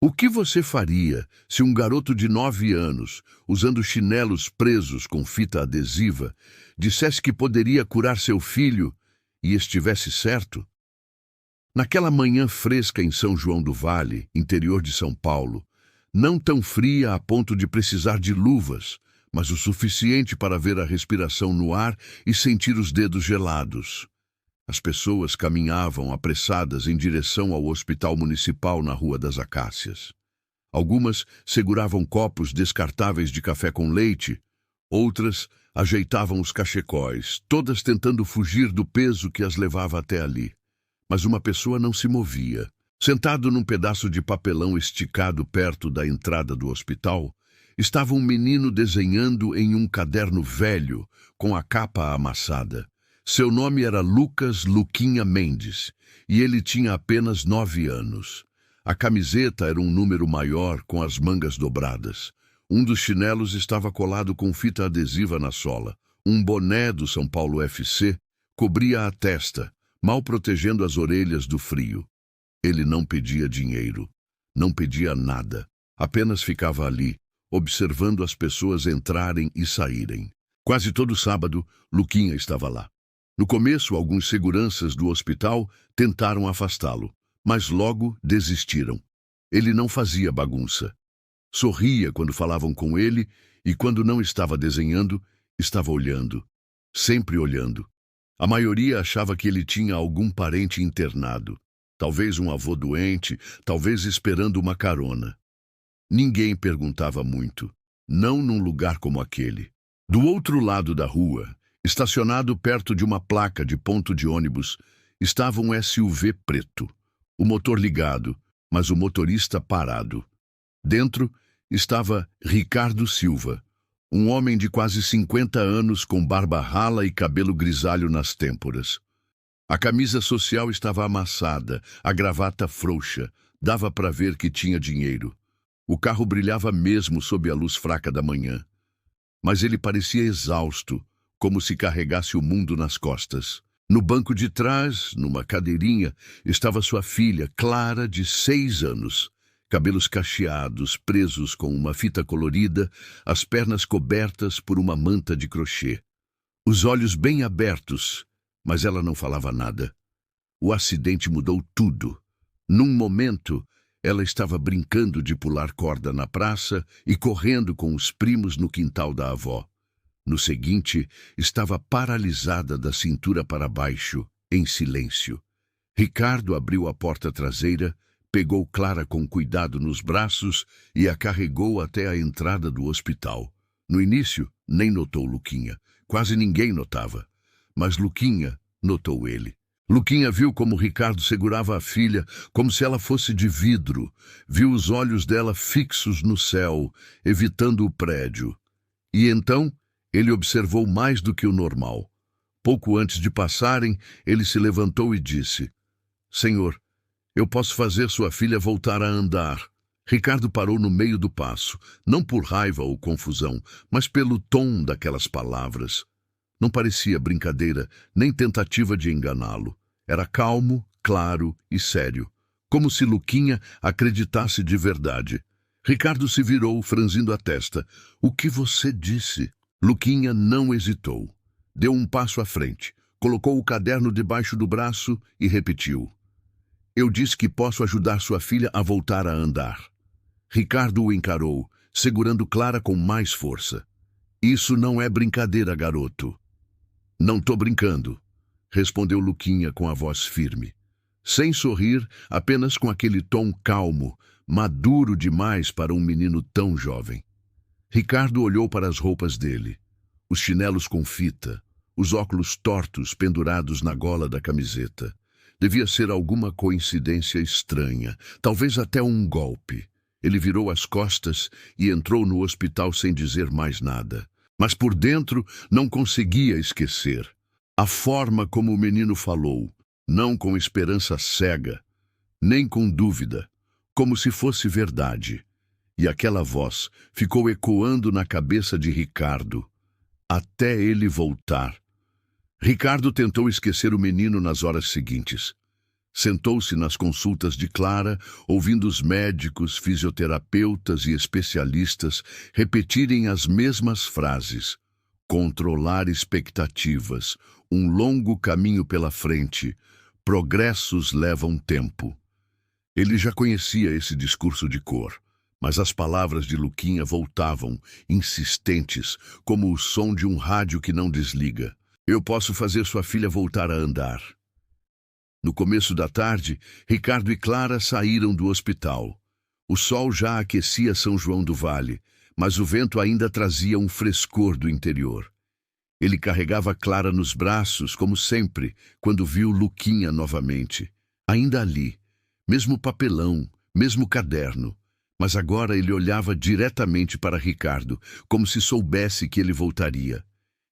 O que você faria se um garoto de 9 anos, usando chinelos presos com fita adesiva, dissesse que poderia curar seu filho e estivesse certo? Naquela manhã fresca em São João do Vale, interior de São Paulo, não tão fria a ponto de precisar de luvas, mas o suficiente para ver a respiração no ar e sentir os dedos gelados. As pessoas caminhavam apressadas em direção ao Hospital Municipal na Rua das Acácias. Algumas seguravam copos descartáveis de café com leite, outras ajeitavam os cachecóis, todas tentando fugir do peso que as levava até ali. Mas uma pessoa não se movia. Sentado num pedaço de papelão esticado perto da entrada do hospital, estava um menino desenhando em um caderno velho, com a capa amassada. Seu nome era Lucas Luquinha Mendes, e ele tinha apenas 9 anos. A camiseta era um número maior, com as mangas dobradas. Um dos chinelos estava colado com fita adesiva na sola. Um boné do São Paulo FC cobria a testa, mal protegendo as orelhas do frio. Ele não pedia dinheiro, não pedia nada, apenas ficava ali, observando as pessoas entrarem e saírem. Quase todo sábado, Luquinha estava lá. No começo, alguns seguranças do hospital tentaram afastá-lo, mas logo desistiram. Ele não fazia bagunça. Sorria quando falavam com ele e, quando não estava desenhando, estava olhando. Sempre olhando. A maioria achava que ele tinha algum parente internado. Talvez um avô doente, talvez esperando uma carona. Ninguém perguntava muito. Não num lugar como aquele. Do outro lado da rua, estacionado perto de uma placa de ponto de ônibus, estava um SUV preto. O motor ligado, mas o motorista parado. Dentro estava Ricardo Silva, um homem de quase 50 anos com barba rala e cabelo grisalho nas têmporas. A camisa social estava amassada, a gravata frouxa, dava para ver que tinha dinheiro. O carro brilhava mesmo sob a luz fraca da manhã. Mas ele parecia exausto, como se carregasse o mundo nas costas. No banco de trás, numa cadeirinha, estava sua filha, Clara, de 6 anos. Cabelos cacheados, presos com uma fita colorida, as pernas cobertas por uma manta de crochê. Os olhos bem abertos, mas ela não falava nada. O acidente mudou tudo. Num momento, ela estava brincando de pular corda na praça e correndo com os primos no quintal da avó. No seguinte, estava paralisada da cintura para baixo, em silêncio. Ricardo abriu a porta traseira, pegou Clara com cuidado nos braços e a carregou até a entrada do hospital. No início, nem notou Luquinha. Quase ninguém notava. Mas Luquinha notou ele. Luquinha viu como Ricardo segurava a filha, como se ela fosse de vidro. Viu os olhos dela fixos no céu, evitando o prédio. E então, ele observou mais do que o normal. Pouco antes de passarem, ele se levantou e disse: "Senhor, eu posso fazer sua filha voltar a andar." Ricardo parou no meio do passo, não por raiva ou confusão, mas pelo tom daquelas palavras. Não parecia brincadeira, nem tentativa de enganá-lo. Era calmo, claro e sério, como se Luquinha acreditasse de verdade. Ricardo se virou, franzindo a testa. "O que você disse?" Luquinha não hesitou. Deu um passo à frente, colocou o caderno debaixo do braço e repetiu: "Eu disse que posso ajudar sua filha a voltar a andar." Ricardo o encarou, segurando Clara com mais força. "Isso não é brincadeira, garoto." "Não tô brincando", respondeu Luquinha com a voz firme. Sem sorrir, apenas com aquele tom calmo, maduro demais para um menino tão jovem. Ricardo olhou para as roupas dele. Os chinelos com fita, os óculos tortos pendurados na gola da camiseta. Devia ser alguma coincidência estranha, talvez até um golpe. Ele virou as costas e entrou no hospital sem dizer mais nada. Mas por dentro não conseguia esquecer. A forma como o menino falou, não com esperança cega, nem com dúvida, como se fosse verdade. E aquela voz ficou ecoando na cabeça de Ricardo, até ele voltar. Ricardo tentou esquecer o menino nas horas seguintes. Sentou-se nas consultas de Clara, ouvindo os médicos, fisioterapeutas e especialistas repetirem as mesmas frases. Controlar expectativas, um longo caminho pela frente, progressos levam tempo. Ele já conhecia esse discurso de cor, mas as palavras de Luquinha voltavam, insistentes, como o som de um rádio que não desliga. Eu posso fazer sua filha voltar a andar. No começo da tarde, Ricardo e Clara saíram do hospital. O sol já aquecia São João do Vale, mas o vento ainda trazia um frescor do interior. Ele carregava Clara nos braços, como sempre, quando viu Luquinha novamente. Ainda ali, mesmo papelão, mesmo caderno. Mas agora ele olhava diretamente para Ricardo, como se soubesse que ele voltaria.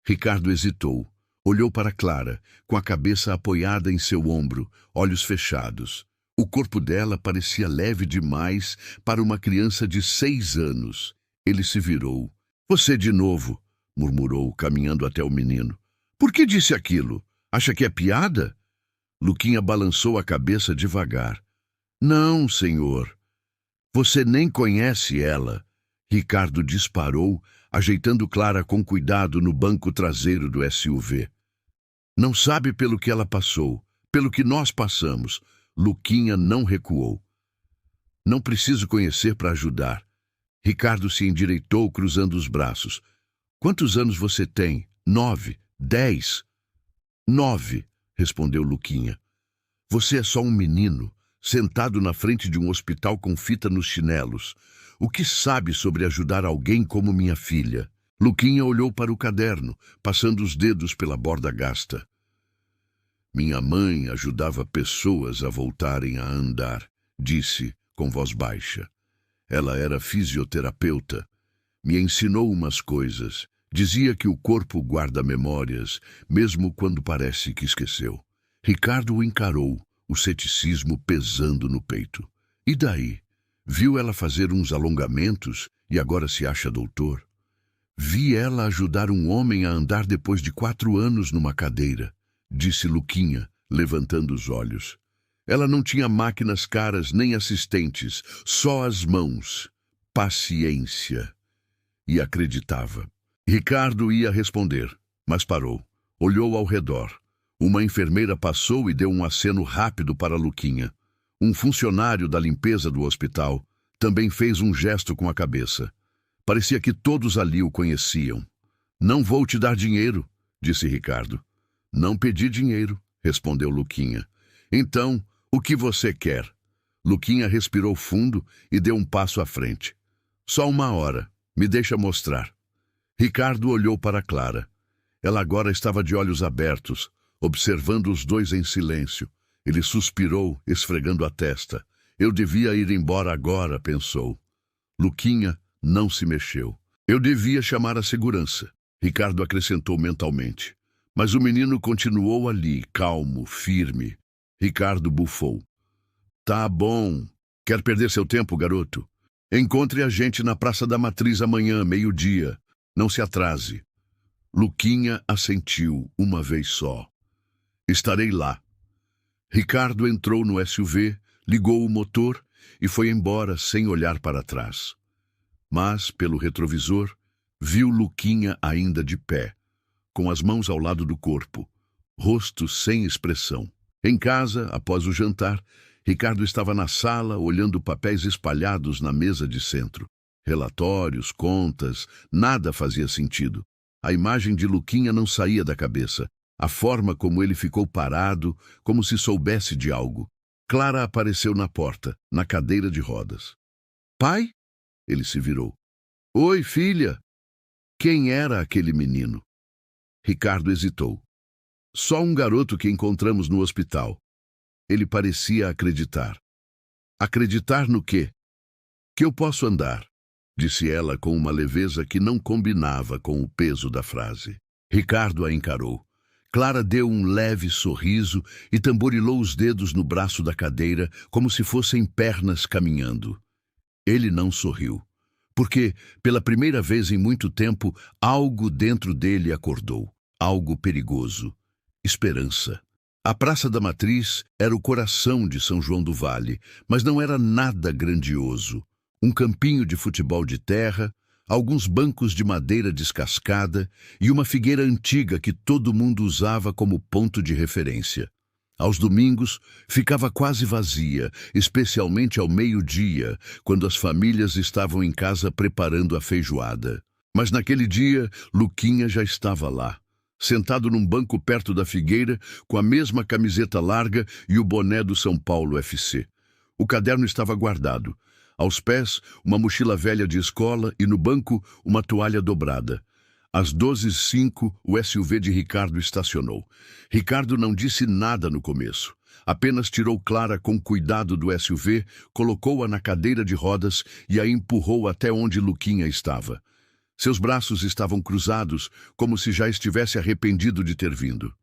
Ricardo hesitou. Olhou para Clara, com a cabeça apoiada em seu ombro, olhos fechados. O corpo dela parecia leve demais para uma criança de 6 anos. Ele se virou. Você de novo, murmurou, caminhando até o menino. Por que disse aquilo? Acha que é piada? Luquinha balançou a cabeça devagar. Não, senhor. Você nem conhece ela. Ricardo disparou, ajeitando Clara com cuidado no banco traseiro do SUV. Não sabe pelo que ela passou, pelo que nós passamos. Luquinha não recuou. Não preciso conhecer para ajudar. Ricardo se endireitou, cruzando os braços. Quantos anos você tem? 9, 10. 9, respondeu Luquinha. Você é só um menino, sentado na frente de um hospital com fita nos chinelos. O que sabe sobre ajudar alguém como minha filha? Luquinha olhou para o caderno, passando os dedos pela borda gasta. Minha mãe ajudava pessoas a voltarem a andar, disse com voz baixa. Ela era fisioterapeuta. Me ensinou umas coisas. Dizia que o corpo guarda memórias, mesmo quando parece que esqueceu. Ricardo o encarou, o ceticismo pesando no peito. E daí? Viu ela fazer uns alongamentos e agora se acha doutor? Vi ela ajudar um homem a andar depois de 4 anos numa cadeira, disse Luquinha, levantando os olhos. Ela não tinha máquinas caras nem assistentes, só as mãos. Paciência. E acreditava. Ricardo ia responder, mas parou. Olhou ao redor. Uma enfermeira passou e deu um aceno rápido para Luquinha. Um funcionário da limpeza do hospital também fez um gesto com a cabeça. Parecia que todos ali o conheciam. Não vou te dar dinheiro, disse Ricardo. Não pedi dinheiro, respondeu Luquinha. Então, o que você quer? Luquinha respirou fundo e deu um passo à frente. Só 1 hora. Me deixa mostrar. Ricardo olhou para Clara. Ela agora estava de olhos abertos, observando os dois em silêncio. Ele suspirou, esfregando a testa. Eu devia ir embora agora, pensou. Luquinha não se mexeu. Eu devia chamar a segurança, Ricardo acrescentou mentalmente. Mas o menino continuou ali, calmo, firme. Ricardo bufou. Tá bom. Quer perder seu tempo, garoto? Encontre a gente na Praça da Matriz amanhã, 12h. Não se atrase. Luquinha assentiu uma vez só. Estarei lá. Ricardo entrou no SUV, ligou o motor e foi embora sem olhar para trás. Mas, pelo retrovisor, viu Luquinha ainda de pé, com as mãos ao lado do corpo, rosto sem expressão. Em casa, após o jantar, Ricardo estava na sala olhando papéis espalhados na mesa de centro. Relatórios, contas, nada fazia sentido. A imagem de Luquinha não saía da cabeça. A forma como ele ficou parado, como se soubesse de algo. Clara apareceu na porta, na cadeira de rodas. Pai? Ele se virou. Oi, filha. Quem era aquele menino? Ricardo hesitou. Só um garoto que encontramos no hospital. Ele parecia acreditar. Acreditar no quê? Que eu posso andar, disse ela com uma leveza que não combinava com o peso da frase. Ricardo a encarou. Clara deu um leve sorriso e tamborilou os dedos no braço da cadeira como se fossem pernas caminhando. Ele não sorriu, porque, pela primeira vez em muito tempo, algo dentro dele acordou. Algo perigoso. Esperança. A Praça da Matriz era o coração de São João do Vale, mas não era nada grandioso. Um campinho de futebol de terra, alguns bancos de madeira descascada e uma figueira antiga que todo mundo usava como ponto de referência. Aos domingos, ficava quase vazia, especialmente ao meio-dia, quando as famílias estavam em casa preparando a feijoada. Mas naquele dia, Luquinha já estava lá, sentado num banco perto da figueira, com a mesma camiseta larga e o boné do São Paulo FC. O caderno estava guardado. Aos pés, uma mochila velha de escola e no banco, uma toalha dobrada. Às 12h05, o SUV de Ricardo estacionou. Ricardo não disse nada no começo. Apenas tirou Clara com cuidado do SUV, colocou-a na cadeira de rodas e a empurrou até onde Luquinha estava. Seus braços estavam cruzados, como se já estivesse arrependido de ter vindo.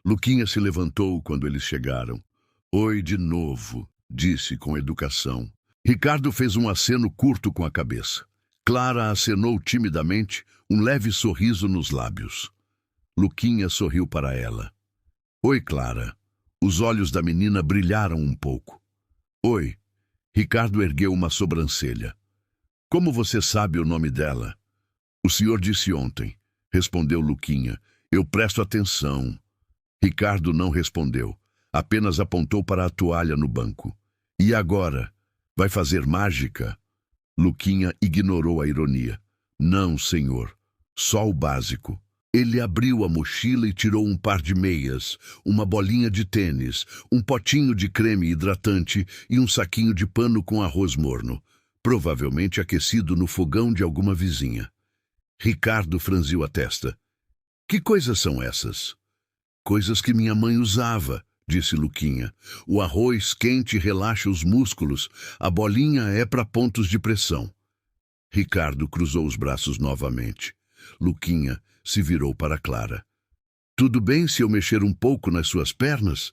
Luquinha se levantou quando eles chegaram. "Oi de novo", disse com educação. Ricardo fez um aceno curto com a cabeça. Clara acenou timidamente, um leve sorriso nos lábios. Luquinha sorriu para ela. "Oi, Clara." Os olhos da menina brilharam um pouco. "Oi." Ricardo ergueu uma sobrancelha. "Como você sabe o nome dela?" "O senhor disse ontem", respondeu Luquinha. "Eu presto atenção." Ricardo não respondeu, apenas apontou para a toalha no banco. "E agora? Vai fazer mágica?" Luquinha ignorou a ironia. "Não, senhor. Só o básico." Ele abriu a mochila e tirou um par de meias, uma bolinha de tênis, um potinho de creme hidratante e um saquinho de pano com arroz morno, provavelmente aquecido no fogão de alguma vizinha. Ricardo franziu a testa. "Que coisas são essas?" "Coisas que minha mãe usava", disse Luquinha. "O arroz quente relaxa os músculos, a bolinha é para pontos de pressão." Ricardo cruzou os braços novamente. Luquinha se virou para Clara. "Tudo bem se eu mexer um pouco nas suas pernas?"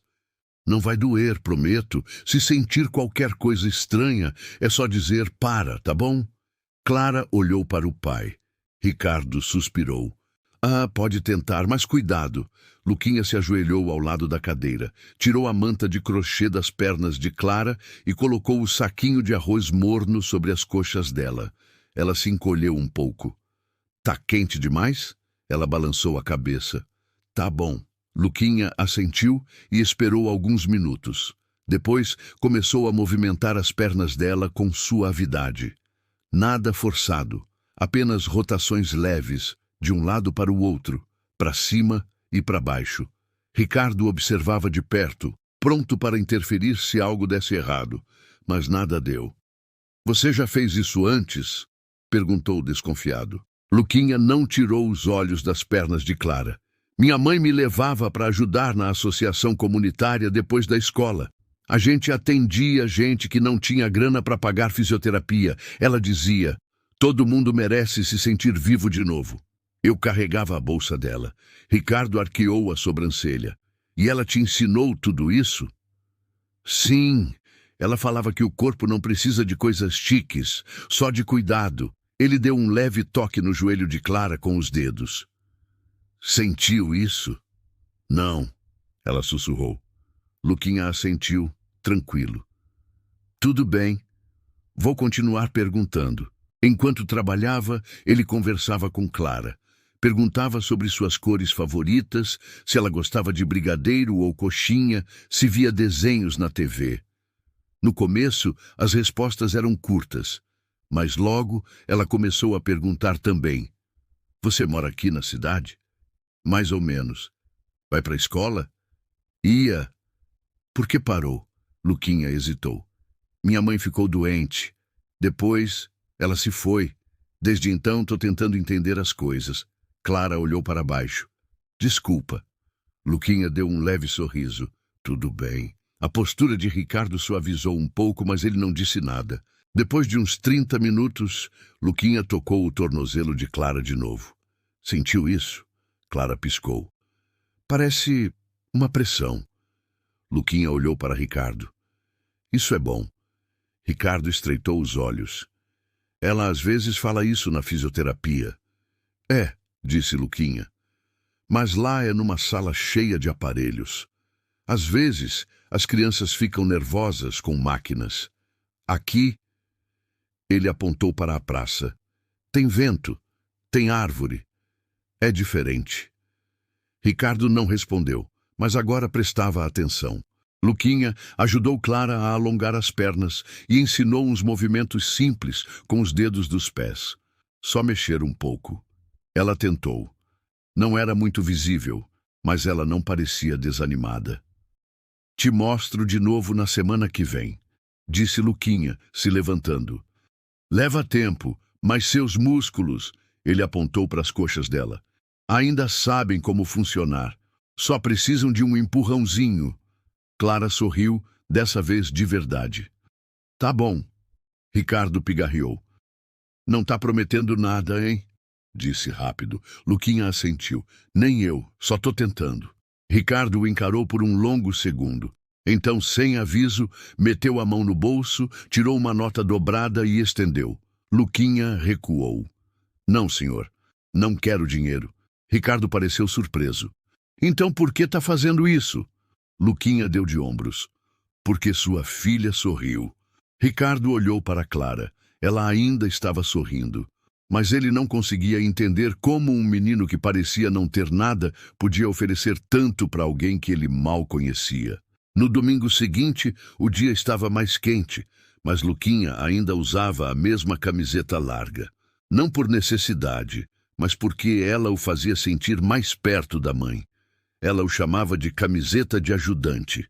"Não vai doer, prometo. Se sentir qualquer coisa estranha, é só dizer para, tá bom?" Clara olhou para o pai. Ricardo suspirou. "Ah, pode tentar, mas cuidado." Luquinha se ajoelhou ao lado da cadeira, tirou a manta de crochê das pernas de Clara e colocou o saquinho de arroz morno sobre as coxas dela. Ela se encolheu um pouco. "Tá quente demais?" Ela balançou a cabeça. "Tá bom." Luquinha assentiu e esperou alguns minutos. Depois começou a movimentar as pernas dela com suavidade. Nada forçado, apenas rotações leves, de um lado para o outro, para cima e para baixo. Ricardo observava de perto, pronto para interferir se algo desse errado, mas nada deu. "Você já fez isso antes?" perguntou desconfiado. Luquinha não tirou os olhos das pernas de Clara. "Minha mãe me levava para ajudar na associação comunitária depois da escola. A gente atendia gente que não tinha grana para pagar fisioterapia. Ela dizia, todo mundo merece se sentir vivo de novo." Eu carregava a bolsa dela. Ricardo arqueou a sobrancelha. "E ela te ensinou tudo isso?" "Sim. Ela falava que o corpo não precisa de coisas chiques, só de cuidado." Ele deu um leve toque no joelho de Clara com os dedos. "Sentiu isso?" "Não," ela sussurrou. Luquinha assentiu, tranquilo. "Tudo bem. Vou continuar perguntando." Enquanto trabalhava, ele conversava com Clara. Perguntava sobre suas cores favoritas, se ela gostava de brigadeiro ou coxinha, se via desenhos na TV. No começo, as respostas eram curtas, mas logo ela começou a perguntar também. "Você mora aqui na cidade?" "Mais ou menos." "Vai para a escola?" "Ia." "Por que parou?" Luquinha hesitou. "Minha mãe ficou doente. Depois, ela se foi. Desde então, estou tentando entender as coisas." Clara olhou para baixo. "Desculpa." Luquinha deu um leve sorriso. "Tudo bem." A postura de Ricardo suavizou um pouco, mas ele não disse nada. Depois de uns 30 minutos, Luquinha tocou o tornozelo de Clara de novo. "Sentiu isso?" Clara piscou. "Parece uma pressão." Luquinha olhou para Ricardo. "Isso é bom." Ricardo estreitou os olhos. "Ela às vezes fala isso na fisioterapia." "É," disse Luquinha. "Mas lá é numa sala cheia de aparelhos." Às vezes, as crianças ficam nervosas com máquinas. Aqui, ele apontou para a praça. Tem vento, tem árvore. É diferente. Ricardo não respondeu, mas agora prestava atenção. Luquinha ajudou Clara a alongar as pernas e ensinou uns movimentos simples com os dedos dos pés. Só mexer um pouco. Ela tentou. Não era muito visível, mas ela não parecia desanimada. Te mostro de novo na semana que vem, disse Luquinha, se levantando. Leva tempo, mas seus músculos, ele apontou para as coxas dela, ainda sabem como funcionar. Só precisam de um empurrãozinho. Clara sorriu, dessa vez de verdade. Tá bom, Ricardo pigarreou. Não tá prometendo nada, hein? Disse rápido. Luquinha assentiu. Nem eu, só tô tentando. Ricardo o encarou por um longo segundo. Então, sem aviso, meteu a mão no bolso, tirou uma nota dobrada e estendeu. Luquinha recuou. Não, senhor. Não quero dinheiro. Ricardo pareceu surpreso. Então por que tá fazendo isso? Luquinha deu de ombros. Porque sua filha sorriu. Ricardo olhou para Clara. Ela ainda estava sorrindo. Mas ele não conseguia entender como um menino que parecia não ter nada podia oferecer tanto para alguém que ele mal conhecia. No domingo seguinte, o dia estava mais quente, mas Luquinha ainda usava a mesma camiseta larga. Não por necessidade, mas porque ela o fazia sentir mais perto da mãe. Ela o chamava de camiseta de ajudante.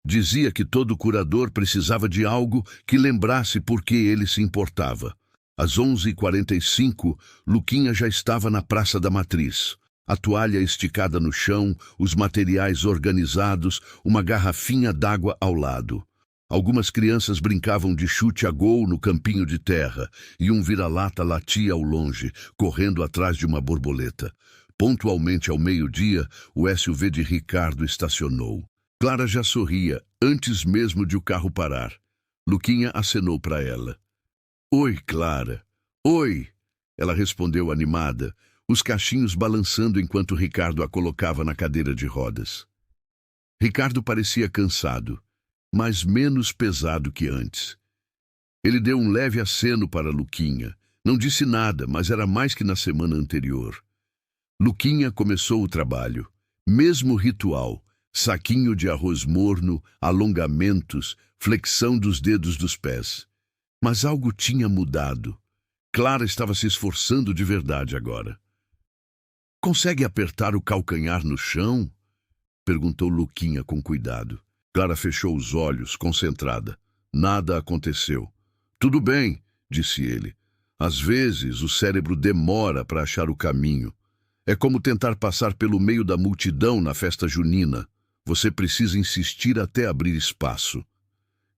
Dizia que todo curador precisava de algo que lembrasse por que ele se importava. Às 11h45, Luquinha já estava na Praça da Matriz. A toalha esticada no chão, os materiais organizados, uma garrafinha d'água ao lado. Algumas crianças brincavam de chute a gol no campinho de terra, e um vira-lata latia ao longe, correndo atrás de uma borboleta. Pontualmente ao meio-dia, o SUV de Ricardo estacionou. Clara já sorria, antes mesmo de o carro parar. Luquinha acenou para ela. Oi, Clara. Oi! Ela respondeu animada, os cachinhos balançando enquanto Ricardo a colocava na cadeira de rodas. Ricardo parecia cansado, mas menos pesado que antes. Ele deu um leve aceno para Luquinha. Não disse nada, mas era mais que na semana anterior. Luquinha começou o trabalho. Mesmo ritual, saquinho de arroz morno, alongamentos, flexão dos dedos dos pés. Mas algo tinha mudado. Clara estava se esforçando de verdade agora. Consegue apertar o calcanhar no chão? Perguntou Luquinha com cuidado. Clara fechou os olhos, concentrada. Nada aconteceu. Tudo bem, disse ele. Às vezes o cérebro demora para achar o caminho. É como tentar passar pelo meio da multidão na festa junina. Você precisa insistir até abrir espaço.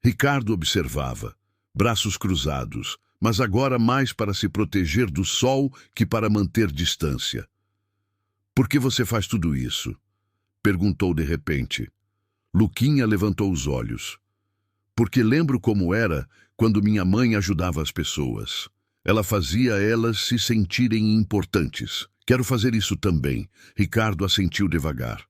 Ricardo observava. Braços cruzados, mas agora mais para se proteger do sol que para manter distância. Por que você faz tudo isso? Perguntou de repente. Luquinha levantou os olhos. Porque lembro como era quando minha mãe ajudava as pessoas. Ela fazia elas se sentirem importantes. Quero fazer isso também. Ricardo assentiu devagar.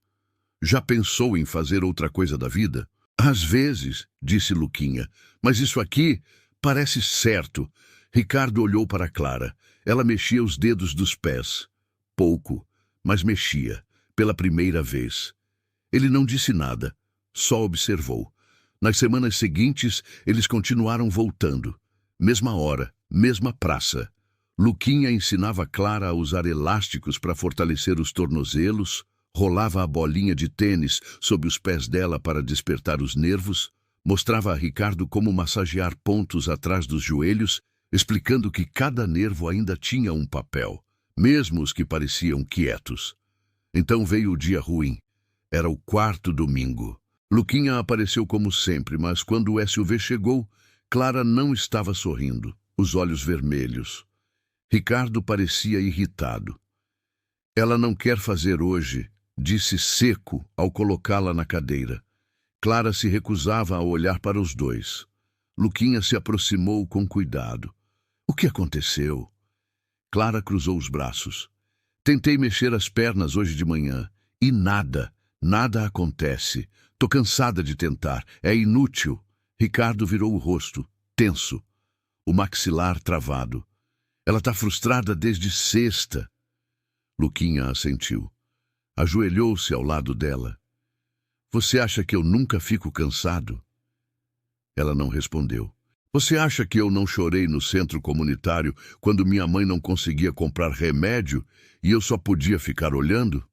Já pensou em fazer outra coisa da vida? Às vezes, disse Luquinha, mas isso aqui parece certo. Ricardo olhou para Clara. Ela mexia os dedos dos pés. Pouco, mas mexia, pela primeira vez. Ele não disse nada, só observou. Nas semanas seguintes, eles continuaram voltando. Mesma hora, mesma praça. Luquinha ensinava Clara a usar elásticos para fortalecer os tornozelos, rolava a bolinha de tênis sob os pés dela para despertar os nervos, mostrava a Ricardo como massagear pontos atrás dos joelhos, explicando que cada nervo ainda tinha um papel, mesmo os que pareciam quietos. Então veio o dia ruim. Era o quarto domingo. Luquinha apareceu como sempre, mas quando o SUV chegou, Clara não estava sorrindo, os olhos vermelhos. Ricardo parecia irritado. Ela não quer fazer hoje, disse seco ao colocá-la na cadeira. Clara se recusava a olhar para os dois. Luquinha se aproximou com cuidado. O que aconteceu? Clara cruzou os braços. Tentei mexer as pernas hoje de manhã e nada, Nada acontece. Tô cansada de tentar. É inútil. Ricardo virou o rosto, tenso, o maxilar travado. Ela tá frustrada desde sexta. Luquinha assentiu. Ajoelhou-se ao lado dela. Você acha que eu nunca fico cansado? Ela não respondeu. Você acha que eu não chorei no centro comunitário quando minha mãe não conseguia comprar remédio e eu só podia ficar olhando?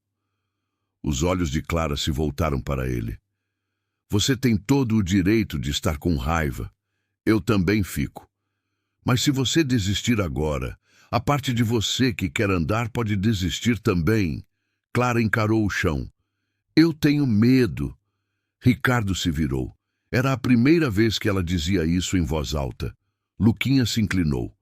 Os olhos de Clara se voltaram para ele. Você tem todo o direito de estar com raiva. Eu também fico. Mas se você desistir agora, a parte de você que quer andar pode desistir também. Clara encarou o chão. Eu tenho medo. Ricardo se virou. Era a primeira vez que ela dizia isso em voz alta. Luquinha se inclinou.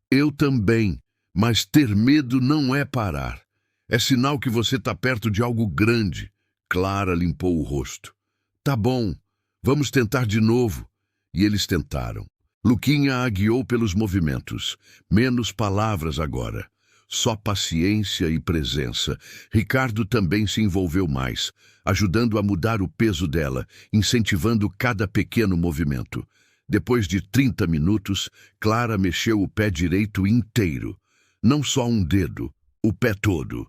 Eu também, mas ter medo não é parar. É sinal que você está perto de algo grande. Clara limpou o rosto. Tá bom, vamos tentar de novo. E eles tentaram. Luquinha a guiou pelos movimentos. Menos palavras agora. Só paciência e presença. Ricardo também se envolveu mais, ajudando a mudar o peso dela, incentivando cada pequeno movimento. Depois de 30 minutos, Clara mexeu o pé direito inteiro. Não só um dedo, o pé todo.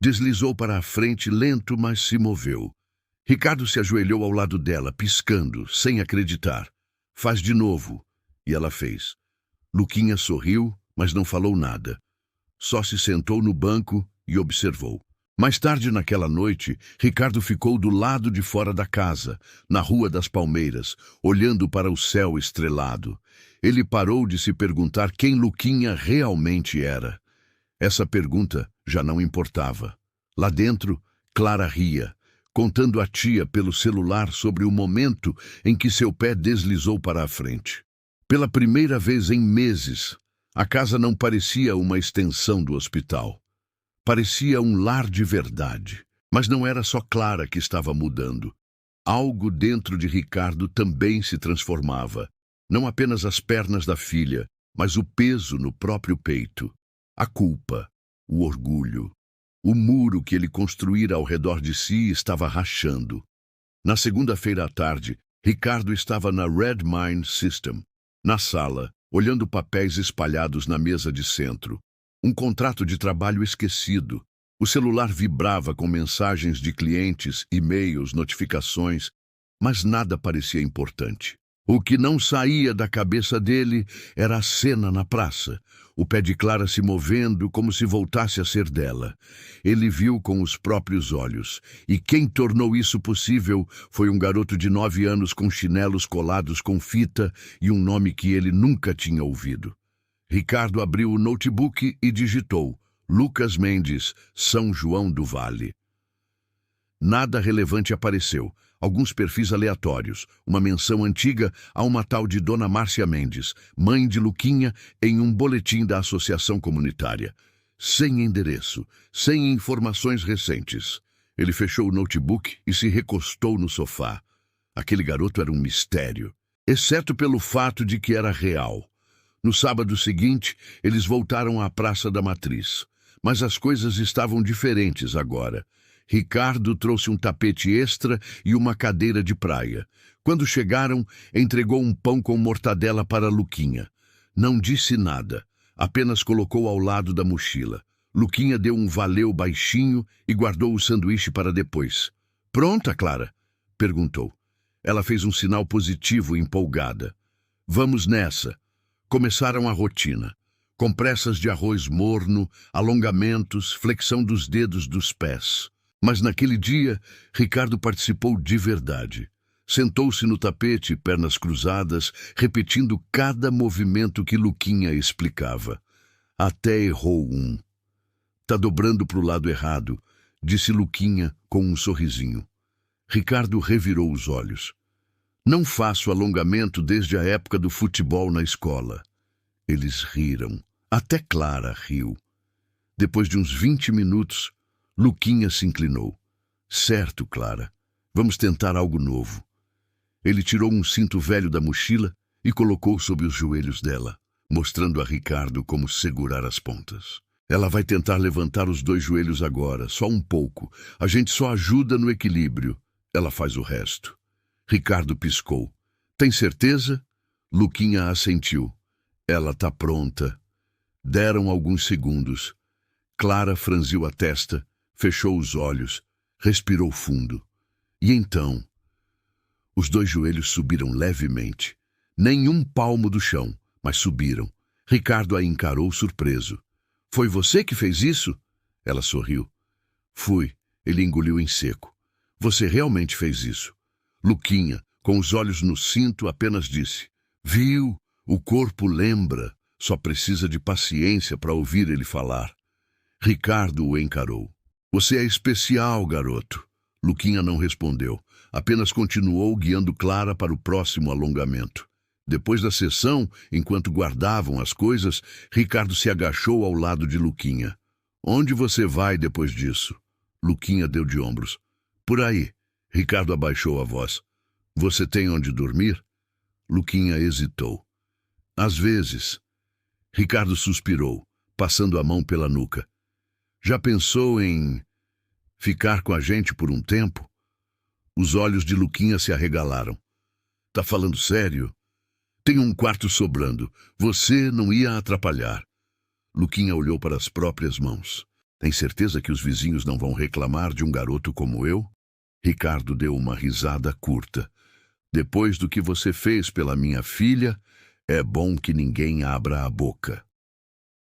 Deslizou para a frente lento, mas se moveu. Ricardo se ajoelhou ao lado dela, piscando, sem acreditar. Faz de novo. E ela fez. Luquinha sorriu, mas não falou nada. Só se sentou no banco e observou. Mais tarde naquela noite, Ricardo ficou do lado de fora da casa, na Rua das Palmeiras, olhando para o céu estrelado. Ele parou de se perguntar quem Luquinha realmente era. Essa pergunta já não importava. Lá dentro, Clara ria, contando à tia pelo celular sobre o momento em que seu pé deslizou para a frente. Pela primeira vez em meses, a casa não parecia uma extensão do hospital. Parecia um lar de verdade. Mas não era só Clara que estava mudando. Algo dentro de Ricardo também se transformava. Não apenas as pernas da filha, mas o peso no próprio peito. A culpa, o orgulho. O muro que ele construíra ao redor de si estava rachando. Na segunda-feira à tarde, Ricardo estava na Red Mine System, na sala, olhando papéis espalhados na mesa de centro. Um contrato de trabalho esquecido. O celular vibrava com mensagens de clientes, e-mails, notificações, mas nada parecia importante. O que não saía da cabeça dele era a cena na praça, o pé de Clara se movendo como se voltasse a ser dela. Ele viu com os próprios olhos, e quem tornou isso possível foi um garoto de 9 anos com chinelos colados com fita e um nome que ele nunca tinha ouvido. Ricardo abriu o notebook e digitou Lucas Mendes, São João do Vale. Nada relevante apareceu. Alguns perfis aleatórios, uma menção antiga a uma tal de Dona Márcia Mendes, mãe de Luquinha, em um boletim da associação comunitária. Sem endereço, sem informações recentes. Ele fechou o notebook e se recostou no sofá. Aquele garoto era um mistério, exceto pelo fato de que era real. No sábado seguinte, eles voltaram à Praça da Matriz. Mas as coisas estavam diferentes agora. Ricardo trouxe um tapete extra e uma cadeira de praia. Quando chegaram, entregou um pão com mortadela para Luquinha. Não disse nada, apenas colocou ao lado da mochila. Luquinha deu um valeu baixinho e guardou o sanduíche para depois. Pronta, Clara? Perguntou. Ela fez um sinal positivo empolgada. Vamos nessa. Começaram a rotina. Compressas de arroz morno, alongamentos, flexão dos dedos dos pés. Mas naquele dia, Ricardo participou de verdade. Sentou-se no tapete, pernas cruzadas, repetindo cada movimento que Luquinha explicava. Até errou um. Tá dobrando para o lado errado, disse Luquinha com um sorrisinho. Ricardo revirou os olhos. Não faço alongamento desde a época do futebol na escola. Eles riram. Até Clara riu. Depois de uns 20 minutos, Luquinha se inclinou. Certo, Clara. Vamos tentar algo novo. Ele tirou um cinto velho da mochila e colocou sob os joelhos dela, mostrando a Ricardo como segurar as pontas. Ela vai tentar levantar os 2 joelhos agora, só um pouco. A gente só ajuda no equilíbrio. Ela faz o resto. Ricardo piscou. Tem certeza? Luquinha assentiu. Ela tá pronta. Deram alguns segundos. Clara franziu a testa, fechou os olhos, respirou fundo. E então, os 2 joelhos subiram levemente. Nem um palmo do chão, mas subiram. Ricardo a encarou surpreso. Foi você que fez isso? Ela sorriu. Fui. Ele engoliu em seco. Você realmente fez isso. Luquinha, com os olhos no cinto, apenas disse. Viu? O corpo lembra. Só precisa de paciência para ouvir ele falar. Ricardo o encarou. Você é especial, garoto. Luquinha não respondeu. Apenas continuou guiando Clara para o próximo alongamento. Depois da sessão, enquanto guardavam as coisas, Ricardo se agachou ao lado de Luquinha. Onde você vai depois disso? Luquinha deu de ombros. Por aí. Ricardo abaixou a voz. Você tem onde dormir? Luquinha hesitou. Às vezes. Ricardo suspirou, passando a mão pela nuca. Já pensou em ficar com a gente por um tempo? Os olhos de Luquinha se arregalaram. Tá falando sério? Tem um quarto sobrando. Você não ia atrapalhar. Luquinha olhou para as próprias mãos. Tem certeza que os vizinhos não vão reclamar de um garoto como eu? Ricardo deu uma risada curta. Depois do que você fez pela minha filha, é bom que ninguém abra a boca.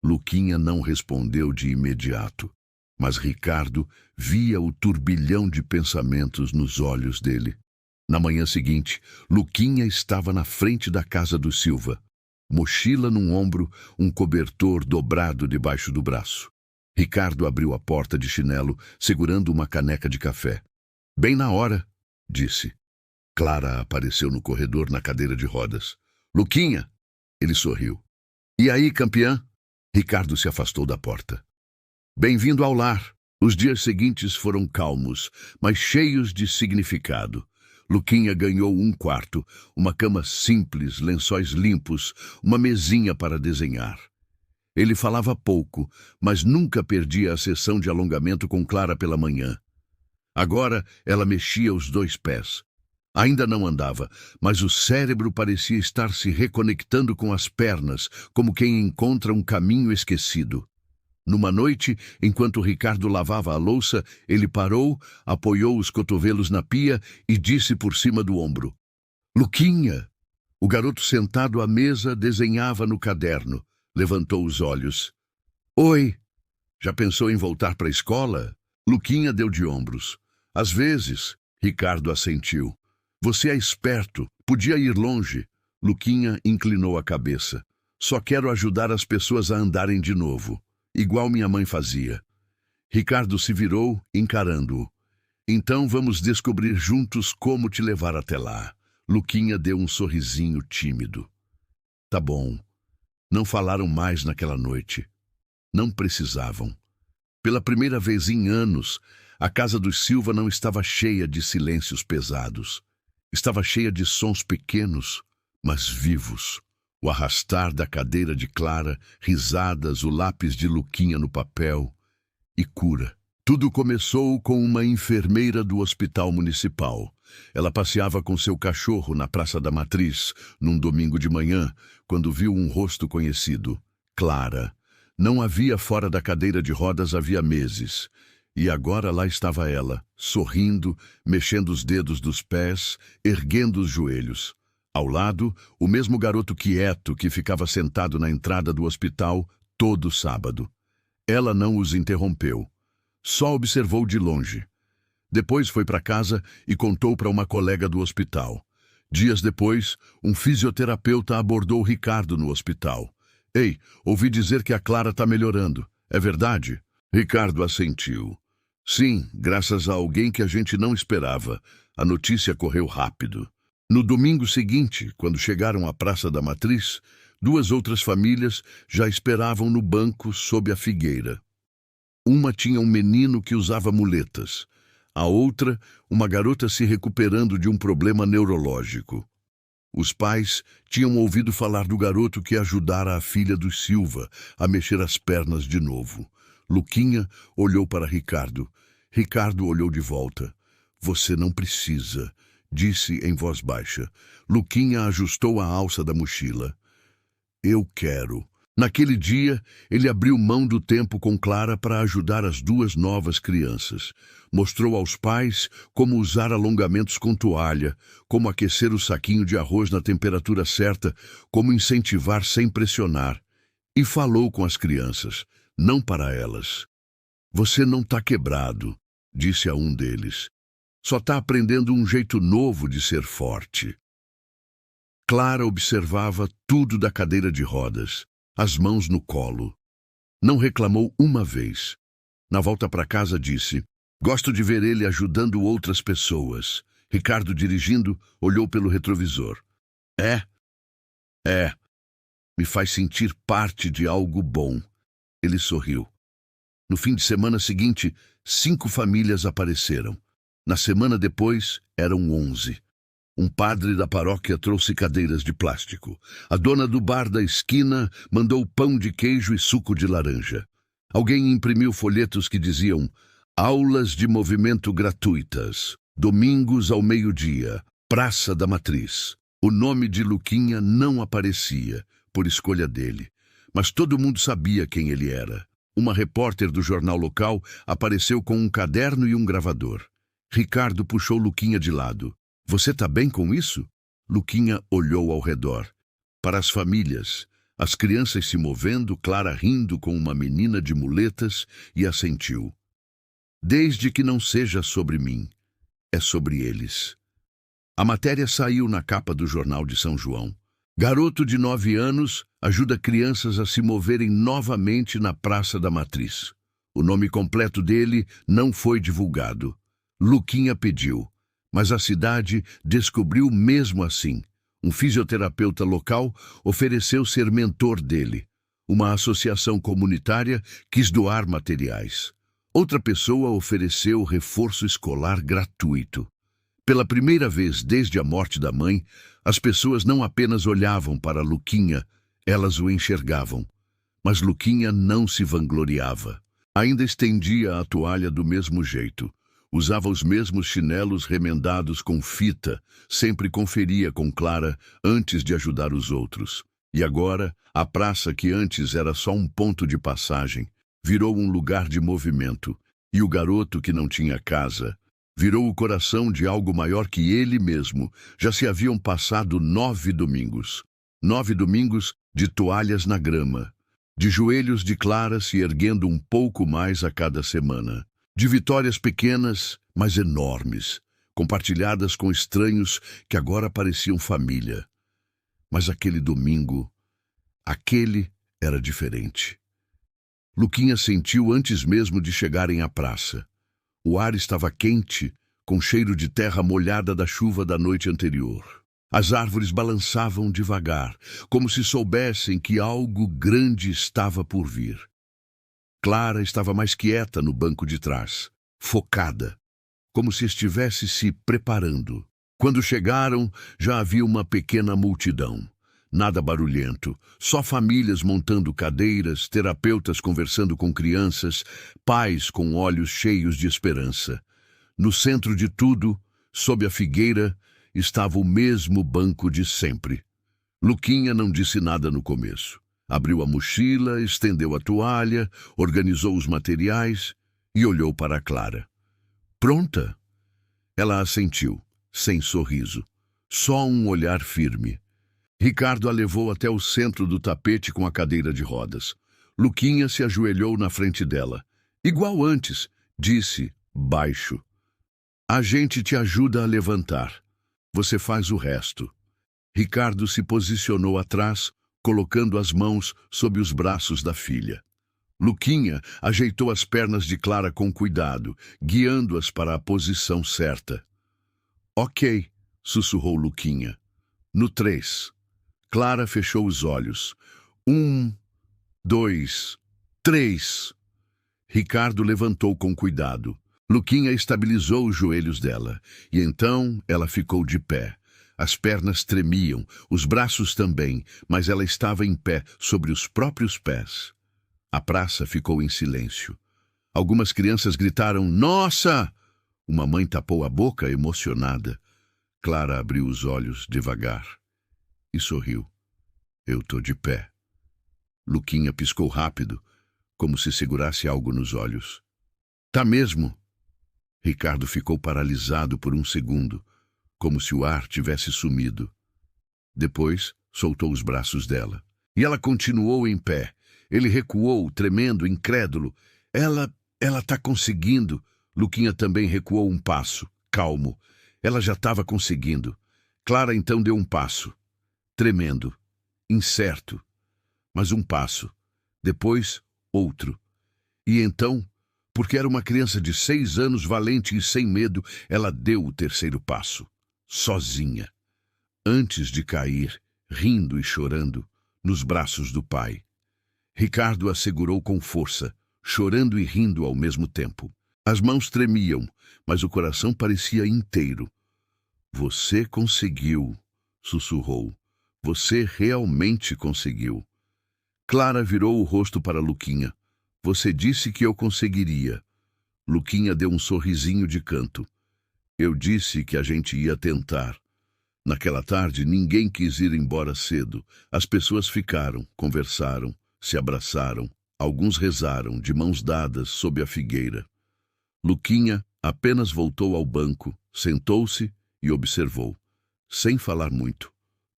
Luquinha não respondeu de imediato, mas Ricardo via o turbilhão de pensamentos nos olhos dele. Na manhã seguinte, Luquinha estava na frente da casa do Silva. Mochila num ombro, um cobertor dobrado debaixo do braço. Ricardo abriu a porta de chinelo, segurando uma caneca de café. Bem na hora, disse. Clara apareceu no corredor na cadeira de rodas. Luquinha! Ele sorriu. E aí, campeã? Ricardo se afastou da porta. Bem-vindo ao lar. Os dias seguintes foram calmos, mas cheios de significado. Luquinha ganhou um quarto, uma cama simples, lençóis limpos, uma mesinha para desenhar. Ele falava pouco, mas nunca perdia a sessão de alongamento com Clara pela manhã. Agora ela mexia os 2 pés. Ainda não andava, mas o cérebro parecia estar se reconectando com as pernas, como quem encontra um caminho esquecido. Numa noite, enquanto Ricardo lavava a louça, ele parou, apoiou os cotovelos na pia e disse por cima do ombro. Luquinha! O garoto sentado à mesa desenhava no caderno. Levantou os olhos. Oi! Já pensou em voltar para a escola? Luquinha deu de ombros. Às vezes, Ricardo assentiu. Você é esperto, podia ir longe. Luquinha inclinou a cabeça. Só quero ajudar as pessoas a andarem de novo. Igual minha mãe fazia. Ricardo se virou, encarando-o. Então vamos descobrir juntos como te levar até lá. Luquinha deu um sorrisinho tímido. Tá bom. Não falaram mais naquela noite. Não precisavam. Pela primeira vez em anos, a casa dos Silva não estava cheia de silêncios pesados. Estava cheia de sons pequenos, mas vivos. O arrastar da cadeira de Clara, risadas, o lápis de Luquinha no papel e cura. Tudo começou com uma enfermeira do hospital municipal. Ela passeava com seu cachorro na Praça da Matriz, num domingo de manhã, quando viu um rosto conhecido. Clara. Não a via fora da cadeira de rodas havia meses. E agora lá estava ela, sorrindo, mexendo os dedos dos pés, erguendo os joelhos. Ao lado, o mesmo garoto quieto que ficava sentado na entrada do hospital todo sábado. Ela não os interrompeu. Só observou de longe. Depois foi para casa e contou para uma colega do hospital. Dias depois, um fisioterapeuta abordou Ricardo no hospital. Ei, ouvi dizer que a Clara está melhorando. É verdade? Ricardo assentiu. Sim, graças a alguém que a gente não esperava. A notícia correu rápido. No domingo seguinte, quando chegaram à Praça da Matriz, 2 outras famílias já esperavam no banco sob a figueira. Uma tinha um menino que usava muletas. A outra, uma garota se recuperando de um problema neurológico. Os pais tinham ouvido falar do garoto que ajudara a filha dos Silva a mexer as pernas de novo. Luquinha olhou para Ricardo. Ricardo olhou de volta. Você não precisa, disse em voz baixa. Luquinha ajustou a alça da mochila. Eu quero. Naquele dia, ele abriu mão do tempo com Clara para ajudar as duas novas crianças. Mostrou aos pais como usar alongamentos com toalha, como aquecer o saquinho de arroz na temperatura certa, como incentivar sem pressionar. E falou com as crianças, não para elas. Você não está quebrado, disse a um deles. Só está aprendendo um jeito novo de ser forte. Clara observava tudo da cadeira de rodas, as mãos no colo. Não reclamou uma vez. Na volta para casa disse, gosto de ver ele ajudando outras pessoas. Ricardo, dirigindo, olhou pelo retrovisor. É. Me faz sentir parte de algo bom. Ele sorriu. No fim de semana seguinte, 5 famílias apareceram. Na semana depois, eram 11. Um padre da paróquia trouxe cadeiras de plástico. A dona do bar da esquina mandou pão de queijo e suco de laranja. Alguém imprimiu folhetos que diziam aulas de movimento gratuitas, domingos ao meio-dia, Praça da Matriz. O nome de Luquinha não aparecia, por escolha dele. Mas todo mundo sabia quem ele era. Uma repórter do jornal local apareceu com um caderno e um gravador. Ricardo puxou Luquinha de lado. Você está bem com isso? Luquinha olhou ao redor. Para as famílias, as crianças se movendo, Clara rindo com uma menina de muletas e assentiu. Desde que não seja sobre mim, é sobre eles. A matéria saiu na capa do jornal de São João. Garoto de 9 anos ajuda crianças a se moverem novamente na Praça da Matriz. O nome completo dele não foi divulgado. Luquinha pediu. Mas a cidade descobriu mesmo assim. Um fisioterapeuta local ofereceu ser mentor dele. Uma associação comunitária quis doar materiais. Outra pessoa ofereceu reforço escolar gratuito. Pela primeira vez desde a morte da mãe, as pessoas não apenas olhavam para Luquinha, elas o enxergavam. Mas Luquinha não se vangloriava. Ainda estendia a toalha do mesmo jeito. Usava os mesmos chinelos remendados com fita, sempre conferia com Clara antes de ajudar os outros. E agora, a praça que antes era só um ponto de passagem, virou um lugar de movimento. E o garoto que não tinha casa, virou o coração de algo maior que ele mesmo. Já se haviam passado 9 domingos. 9 domingos de toalhas na grama, de joelhos de Clara se erguendo um pouco mais a cada semana. De vitórias pequenas, mas enormes, compartilhadas com estranhos que agora pareciam família. Mas aquele domingo, aquele era diferente. Luquinha sentiu antes mesmo de chegarem à praça. O ar estava quente, com cheiro de terra molhada da chuva da noite anterior. As árvores balançavam devagar, como se soubessem que algo grande estava por vir. Clara estava mais quieta no banco de trás, focada, como se estivesse se preparando. Quando chegaram, já havia uma pequena multidão. Nada barulhento, só famílias montando cadeiras, terapeutas conversando com crianças, pais com olhos cheios de esperança. No centro de tudo, sob a figueira, estava o mesmo banco de sempre. Luquinha não disse nada no começo. Abriu a mochila, estendeu a toalha, organizou os materiais e olhou para Clara. Pronta? Ela assentiu, sem sorriso. Só um olhar firme. Ricardo a levou até o centro do tapete com a cadeira de rodas. Luquinha se ajoelhou na frente dela. Igual antes, disse, baixo. A gente te ajuda a levantar. Você faz o resto. Ricardo se posicionou atrás, colocando as mãos sob os braços da filha. Luquinha ajeitou as pernas de Clara com cuidado, guiando-as para a posição certa. Ok, sussurrou Luquinha. No 3. Clara fechou os olhos. 1, 2, 3. Ricardo levantou com cuidado. Luquinha estabilizou os joelhos dela, e então ela ficou de pé. As pernas tremiam, os braços também, mas ela estava em pé, sobre os próprios pés. A praça ficou em silêncio. Algumas crianças gritaram, "Nossa!" Uma mãe tapou a boca, emocionada. Clara abriu os olhos devagar e sorriu. "Eu tô de pé." Luquinha piscou rápido, como se segurasse algo nos olhos. "Tá mesmo?" Ricardo ficou paralisado por um segundo, como se o ar tivesse sumido. Depois, soltou os braços dela. E ela continuou em pé. Ele recuou, tremendo, incrédulo. Ela tá conseguindo." Luquinha também recuou um passo, calmo. Ela já estava conseguindo. Clara então deu um passo, tremendo, incerto. Mas um passo. Depois, outro. E então, porque era uma criança de 6 anos, valente e sem medo, ela deu o terceiro passo, sozinha, antes de cair, rindo e chorando, nos braços do pai. Ricardo a segurou com força, chorando e rindo ao mesmo tempo. As mãos tremiam, mas o coração parecia inteiro. "Você conseguiu", sussurrou. "Você realmente conseguiu." Clara virou o rosto para Luquinha. "Você disse que eu conseguiria." Luquinha deu um sorrisinho de canto. "Eu disse que a gente ia tentar." Naquela tarde, ninguém quis ir embora cedo. As pessoas ficaram, conversaram, se abraçaram. Alguns rezaram, de mãos dadas, sob a figueira. Luquinha apenas voltou ao banco, sentou-se e observou, sem falar muito,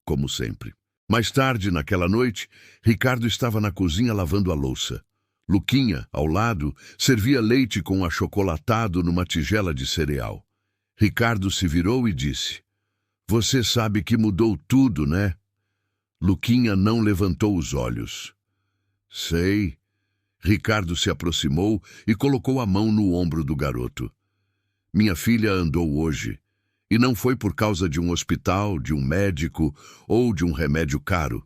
como sempre. Mais tarde, naquela noite, Ricardo estava na cozinha lavando a louça. Luquinha, ao lado, servia leite com achocolatado numa tigela de cereal. Ricardo se virou e disse, "Você sabe que mudou tudo, né?" Luquinha não levantou os olhos. "Sei." Ricardo se aproximou e colocou a mão no ombro do garoto. "Minha filha andou hoje, e não foi por causa de um hospital, de um médico ou de um remédio caro.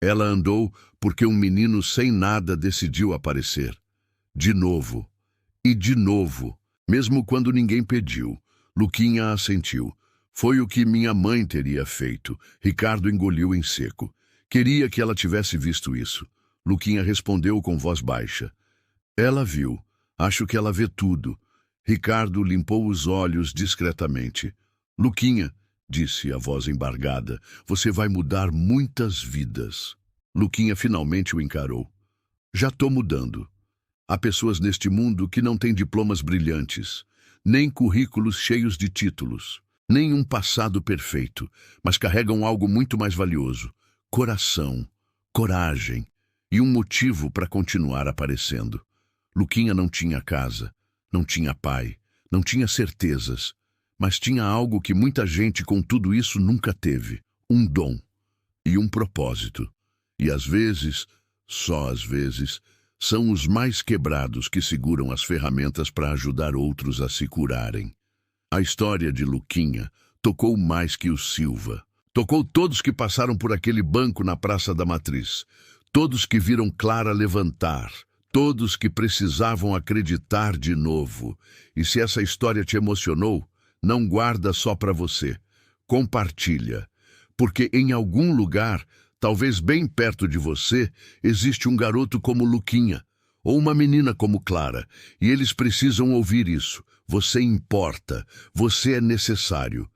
Ela andou porque um menino sem nada decidiu aparecer. De novo, e de novo, mesmo quando ninguém pediu." Luquinha assentiu. "Foi o que minha mãe teria feito." Ricardo engoliu em seco. Queria que ela tivesse visto isso. Luquinha respondeu com voz baixa. "Ela viu. Acho que ela vê tudo." Ricardo limpou os olhos discretamente. "Luquinha", disse a voz embargada, "você vai mudar muitas vidas." Luquinha finalmente o encarou. "Já tô mudando. Há pessoas neste mundo que não têm diplomas brilhantes, nem currículos cheios de títulos, nem um passado perfeito, mas carregam algo muito mais valioso: coração, coragem e um motivo para continuar aparecendo." Luquinha não tinha casa, não tinha pai, não tinha certezas, mas tinha algo que muita gente com tudo isso nunca teve: um dom e um propósito. E às vezes, só às vezes, são os mais quebrados que seguram as ferramentas para ajudar outros a se curarem. A história de Luquinha tocou mais que o Silva. Tocou todos que passaram por aquele banco na Praça da Matriz. Todos que viram Clara levantar. Todos que precisavam acreditar de novo. E se essa história te emocionou, não guarda só para você. Compartilha. Porque em algum lugar, talvez bem perto de você, existe um garoto como Luquinha, ou uma menina como Clara, e eles precisam ouvir isso. Você importa, você é necessário.